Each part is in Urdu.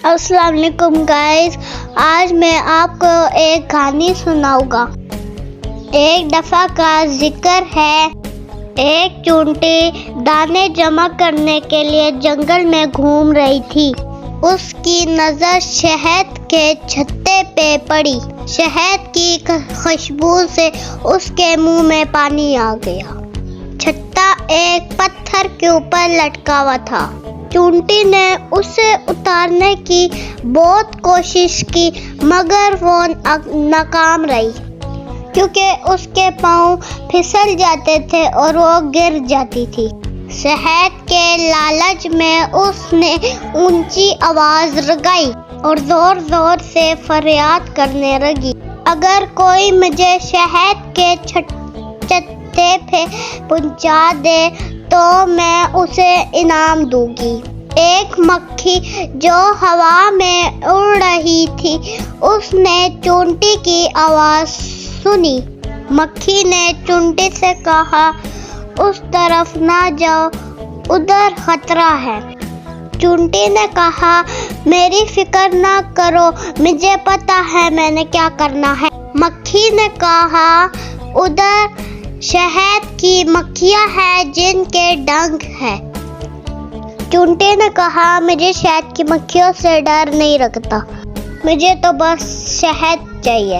السلام علیکم گائز، آج میں آپ کو ایک کہانی سناؤں گا۔ ایک دفعہ کا ذکر ہے، ایک چونٹی دانے جمع کرنے کے لیے جنگل میں گھوم رہی تھی۔ اس کی نظر شہد کے چھتے پہ پڑی۔ شہد کی خوشبو سے اس کے منہ میں پانی آ گیا۔ چھتا ایک پتھر کے اوپر لٹکا ہوا تھا۔ چونٹی نے اسے اتارنے کی بہت کوشش کی مگر وہ ناکام رہی، کیونکہ اس کے پاؤں پھسل جاتے تھے اور وہ گر جاتی تھی۔ شہد کے لالچ میں اس نے اونچی آواز لگائی اور زور زور سے فریاد کرنے لگی، اگر کوئی مجھے شہد کے چھتے پہ پہنچا دے تو میں اسے انعام دوں گی۔ ایک مکھی جو ہوا میں اڑ رہی تھی، اس نے چونٹی کی آواز سنی۔ مکھی نے چونٹی سے کہا، اس طرف نہ جاؤ، ادھر خطرہ ہے۔ چونٹی نے کہا، میری فکر نہ کرو، مجھے پتا ہے میں نے کیا کرنا ہے۔ مکھی نے کہا، ادھر شہد کی مکھیاں ہیں جن کے ڈنک ہے۔ چونٹی نے کہا، مجھے شہد کی مکھیوں سے ڈر نہیں لگتا، مجھے تو بس شہد چاہیے۔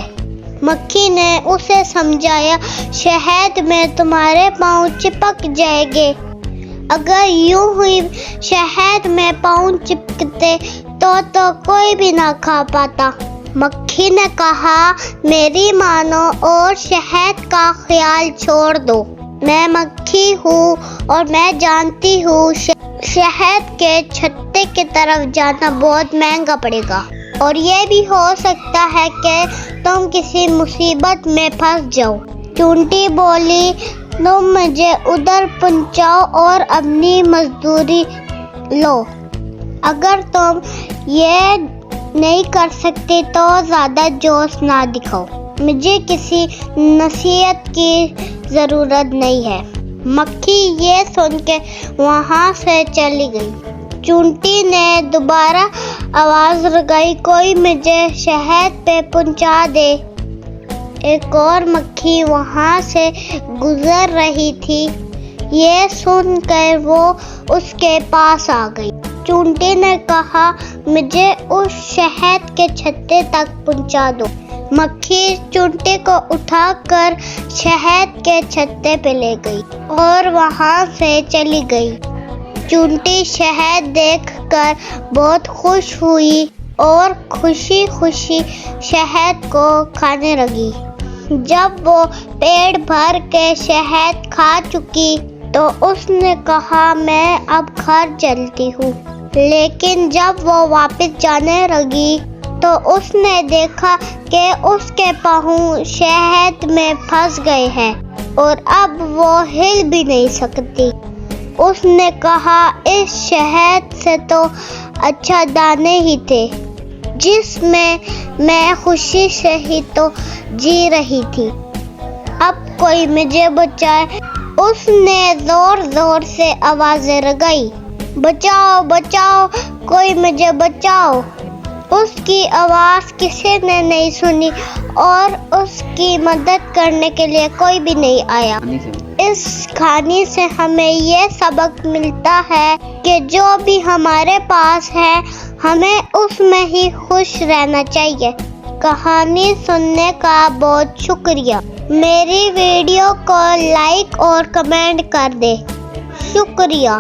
مکھی نے اسے سمجھایا، شہد میں تمہارے پاؤں چپک جائیں گے، اگر یوں ہی شہد میں پاؤں چپکتے تو کوئی بھی نہ کھا پاتا۔ مکھی نے کہا، میری مانو اور شہد کا خیال چھوڑ دو۔ میں مکھی ہوں اور میں جانتی ہوں شہد کے چھتے کی طرف جانا بہت مہنگا پڑے گا، اور یہ بھی ہو سکتا ہے کہ تم کسی مصیبت میں پھنس جاؤ۔ چونٹی بولی، تم مجھے ادھر پہنچاؤ اور اپنی مزدوری لو۔ اگر تم یہ نہیں کر سکتے تو زیادہ جوش نہ دکھاؤ، مجھے کسی نصیحت کی ضرورت نہیں ہے۔ مکھی یہ سن کے وہاں سے چلی گئی۔ چونٹی نے دوبارہ آواز لگائی، کوئی مجھے شہد پہ پہنچا دے۔ ایک اور مکھی وہاں سے گزر رہی تھی، یہ سن کر وہ اس کے پاس آ گئی۔ چونٹی نے کہا، مجھے اس شہد کے چھتے تک پہنچا دو۔ مکھی چونٹی کو اٹھا کر شہد کے چھتے پہ لے گئی اور وہاں سے چلی گئی۔ چونٹی شہد دیکھ کر بہت خوش ہوئی اور خوشی خوشی شہد کو کھانے لگی۔ جب وہ پیٹ بھر کے شہد کھا چکی تو اس نے کہا، میں اب گھر چلتی ہوں۔ لیکن جب وہ واپس جانے لگی تو اس نے دیکھا کہ اس کے پاؤں شہد میں پھنس گئے ہیں اور اب وہ ہل بھی نہیں سکتی۔ اس نے کہا، اس شہد سے تو اچھا دانے ہی تھے جس میں خوشی سے ہی تو جی رہی تھی، اب کوئی مجھے بچائے۔ اس نے زور زور سے آوازیں لگائی، بچاؤ بچاؤ، کوئی مجھے بچاؤ۔ اس کی آواز کسی نے نہیں سنی اور اس کی مدد کرنے کے لیے کوئی بھی نہیں آیا۔ اس کہانی سے ہمیں یہ سبق ملتا ہے کہ جو بھی ہمارے پاس ہے ہمیں اس میں ہی خوش رہنا چاہیے۔ کہانی سننے کا بہت شکریہ۔ میری ویڈیو کو لائک اور کمنٹ کر دے۔ شکریہ۔